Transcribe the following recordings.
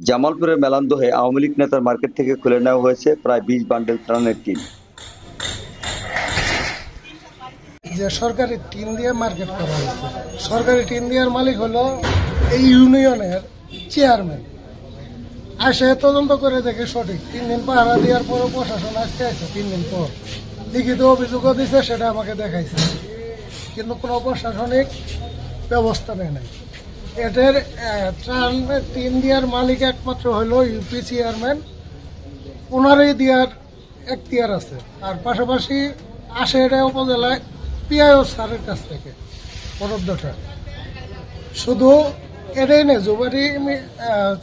জামালপুরের মেলান্দহে আওয়ামী লীগ নেতার মার্কেট থেকে খুলে নেওয়া হয়েছে প্রায় 20 বান্ডেল ত্রাণের টিন। যে সরকারি টিন দিয়ে মার্কেট করা হয়েছে, সরকারি টিন দেওয়ার মালিক হলো এই ইউনিয়নের চেয়ারম্যান। আসে তদন্ত করে দেখে সঠিক 3 দিন পাহারা দেওয়ার পরও প্রশাসন আজকে আছে 3 দিন পর লিখিত অভিযোগও দিচ্ছে, সেটা আমাকে দেখাইছে, কিন্তু কোনো প্রশাসনিক ব্যবস্থা নেয় নাই। এটার ত্রাণ টিন দেওয়ার মালিক একমাত্র হলো ইউপি চেয়ারম্যান, ওনারই দেওয়ার এখতিয়ার আছে। আর পাশাপাশি আসে এটা উপজেলায় পিআইও স্যারের কাছ থেকে বরাদ্দটা। শুধু এটাই নেই, জুবারি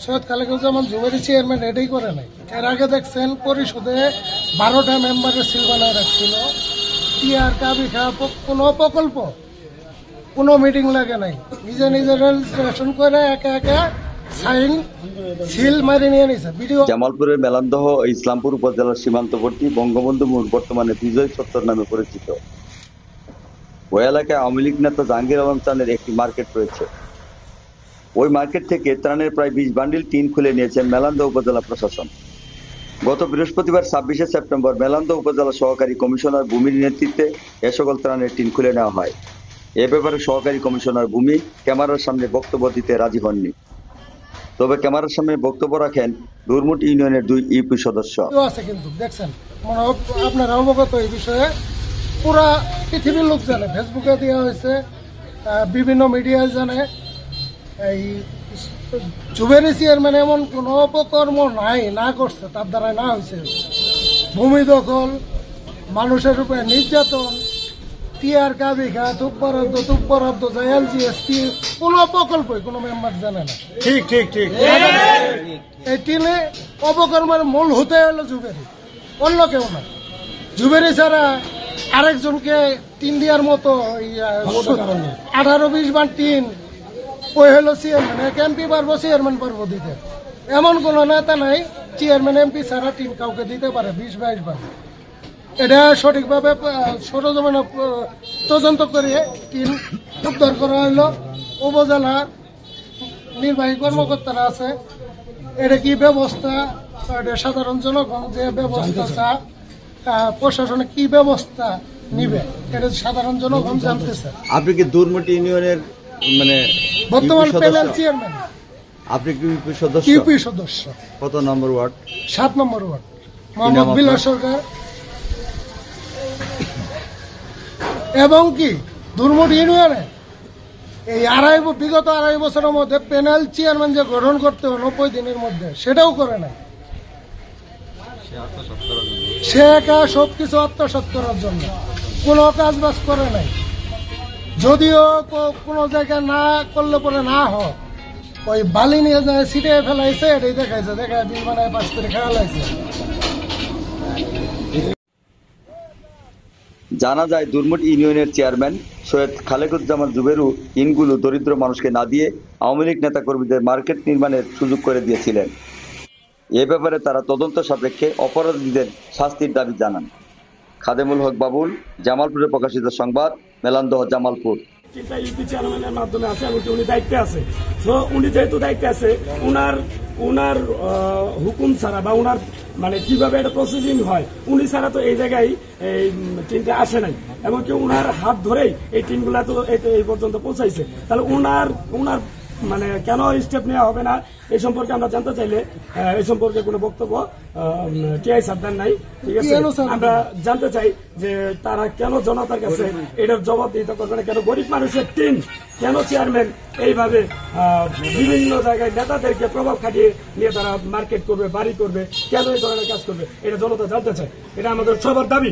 সৈয়দ খালেকুজ্জামান জুবারি চেয়ারম্যান এটাই করে নাই। এর আগে দেখছেন পরিষদে 12টা মেম্বারের সিল বানায় রাখছিল। টিআর কাবিখা কোনো প্রকল্প কোনো মিটিং লাগে নাই, নিজে নিজে রেজিস্ট্রেশন করে একা একা সাইন সিল মারি নিয়ে নিছে ভিডিও। জামালপুরের মেলান্দহ ও ইসলামপুর উপজেলার সীমান্তবর্তী বঙ্গবন্ধু মোড় বর্তমানে বিজয় চত্বর নামে পরিচিত। ওই এলাকায় আওয়ামী লীগ নেতা জাহাঙ্গীর আলম চাঁদের একটি মার্কেট রয়েছে। ওই মার্কেট থেকে ত্রাণের প্রায় 20 বান্ডিল টিন খুলে নিয়েছেন মেলান্দহ উপজেলা প্রশাসন। গত বৃহস্পতিবার 26শে সেপ্টেম্বর মেলান্দহ উপজেলা সহকারী কমিশনার ভূমির নেতৃত্বে এ সকল ত্রাণের টিন খুলে নেওয়া হয়। এ ব্যাপারে সহকারী কমিশনার ভূমি ক্যামেরার সামনে বক্তব্য দিতে রাজি হননি। তবে ক্যামেরার সামনে বক্তব্য রাখেন ডুরমুট ইউনিয়নের 2 ইউপি সদস্য। আছে কিন্তু দেখছেন, আপনারা অবগত এই বিষয়ে পুরা পৃথিবীর লোক জানে, ফেসবুকে দেওয়া হয়েছে, বিভিন্ন মিডিয়ায় জানে। এই জুবেরি চেয়ারম্যান এমন কোনো অপকর্ম নাই, না করছে, তার দ্বারা না হয়েছে। ভূমি দখল, মানুষের উপরে নির্যাতন, টিআর কাবিখা, তুপ বরাদ্দ এলজিএসটি কোনো প্রকল্পই কোনো মেম্বার জানে না। ঠিক ঠিক ঠিক। এই টিনে অপকর্মের মূল হতে হলো জুবেরি, অন্য কেউ না। জুবেরি ছাড়া আরেকজনকে টিন দেওয়ার মতো 18-20 বার টিন ওই হলো চেয়ারম্যান। এক এমপি পারবো, চেয়ারম্যান পারবো দিতে, এমন কোনো নেতা নাই চেয়ারম্যান এমপি ছাড়া টিন কাউকে দিতে পারে 20-22 বার। এটা সঠিকভাবে সরজমিনে তদন্ত করে টিন উদ্ধার করা হইল। উপজেলা নির্বাহী কর্মকর্তারা আছে, এটা কি ব্যবস্থা, এটা সাধারণ জনগণ যে ব্যবস্থা প্রশাসনে কি ব্যবস্থা নিবে, এটা সাধারণ জনগণ জানতেছে। আপনি কি ডুরমুট ইউনিয়নের বর্তমান প্যানেল চেয়ারম্যান? আপনি কি ইউপি সদস্য? ইউপি সদস্য। কত নম্বর ওয়ার্ড? 7 নম্বর ওয়ার্ড। মোহাম্মদ বিলাস সরকার। এবং কি ডুরমুট ইউনিয়নে এই বিগত 2.5 বছরের মধ্যে প্যানেল চেয়ারম্যান যে গঠন করতে হয় 90 দিনের মধ্যে, সেটাও করে নাই। সে একা সবকিছু আত্মসাৎ করার জন্য কোনো কাজ বাজ করে নাই। যদিও কোনো জায়গায় না করলে পরে না হয়, ওই বালি নিয়ে যায় ছিটে ফেলাইছে, এটাই দেখাইছে, দেখায় বিল বানায় পাশ করে খেলা লাগছে। জানা যায় ডুরমুট ইউনিয়নের চেয়ারম্যান সৈয়দ খালেকুজ্জামান জুবেরু টিনগুলো দরিদ্র মানুষকে না দিয়ে আওয়ামী লীগ নেতা কর্মীদের মার্কেট নির্মাণের সুযোগ করে দিয়েছিলেন। এ ব্যাপারে তারা তদন্ত সাপেক্ষে অপরাধীদের শাস্তির দাবি জানান। খাদেমুল হক বাবুল, জামালপুরে প্রকাশিত সংবাদ, মেলান্দহ, জামালপুর। ইউপি চেয়ারম্যানের মাধ্যমে আছে এবং উনি দায়িত্বে আছে। তো উনি যেহেতু দায়িত্বে আছে, উনার হুকুম ছাড়া বা উনার কিভাবে এটা প্রসেসিং হয়, উনি ছাড়া তো এই জায়গায় এই টিনটা আসে নাই। এমনকি উনার হাত ধরেই এই টিনগুলা তো এই পর্যন্ত পৌঁছাইছে। তাহলে উনার কেন স্টেপ নেওয়া হবে না এই সম্পর্কে আমরা জানতে চাইলে এই সম্পর্কে কোনো বক্তব্য টিআই সাবধান নাই। ঠিক আছে, আমরা জানতে চাই যে তারা কেন জনতার কাছে এটার জবাবদিহিতা করবে না, কেন গরিব মানুষের টিন, কেন চেয়ারম্যান এইভাবে বিভিন্ন জায়গায় নেতাদেরকে প্রভাব খাটিয়ে নিয়ে তারা মার্কেট করবে, বাড়ি করবে, কেন এই ধরনের কাজ করবে, এটা জনতা জানতে চায়। এটা আমাদের সবার দাবি।